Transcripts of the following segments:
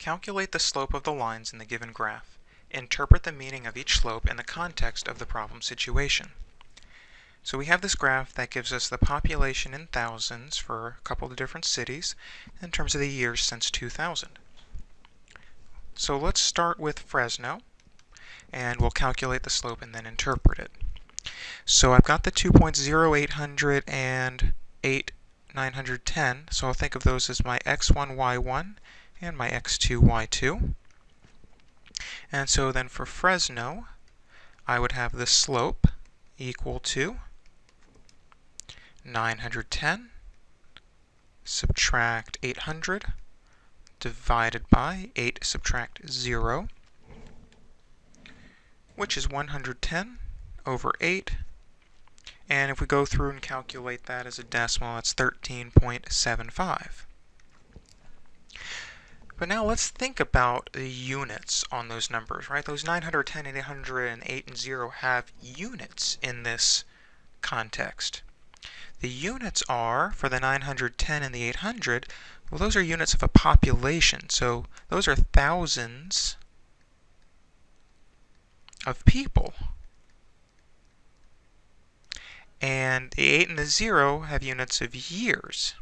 Calculate the slope of the lines in the given graph. Interpret the meaning of each slope in the context of the problem situation. So we have this graph that gives us the population in thousands for a couple of different cities in terms of the years since 2000. So let's start with Fresno, and we'll calculate the slope and then interpret it. So I've got the 2.0800 and 8,910, so I'll think of those as my x1, y1, and my x2, y2. And so then for Fresno, I would have the slope equal to 910 subtract 800 divided by 8 subtract 0, which is 110 over 8. And if we go through and calculate that as a decimal, that's 13.75. But now let's think about the units on those numbers, right? Those 910 and 800 and 8 and 0 have units in this context. The units are, for the 910 and the 800, well, those are units of a population. So those are thousands of people. And the 8 and the 0 have units of years.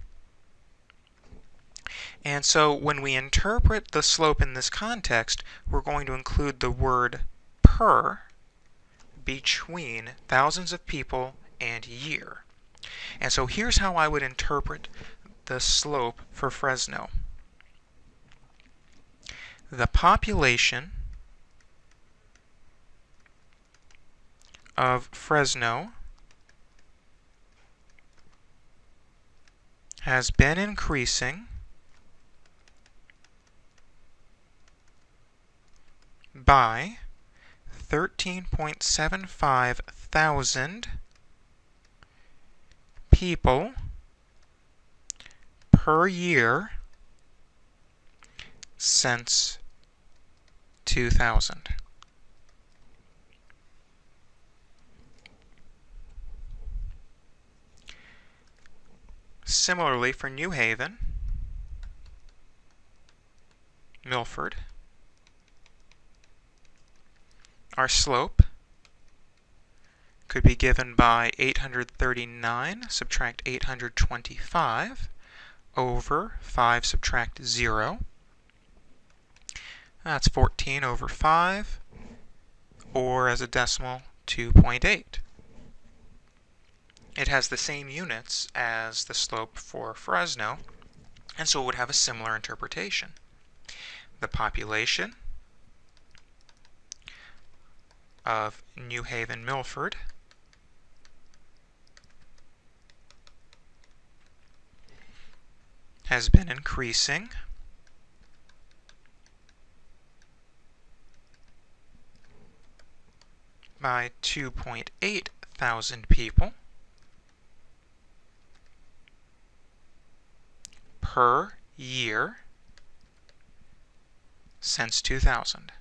And so when we interpret the slope in this context, we're going to include the word per between thousands of people and year. And so here's how I would interpret the slope for Fresno. The population of Fresno has been increasing by 13.75 thousand people per year since 2000. Similarly, for New Haven, Milford, our slope could be given by 839 subtract 825 over 5 subtract 0. That's 14 over 5, or as a decimal, 2.8. It has the same units as the slope for Fresno, and so it would have a similar interpretation. The population of New Haven, Milford has been increasing by 2.8 thousand people per year since 2000.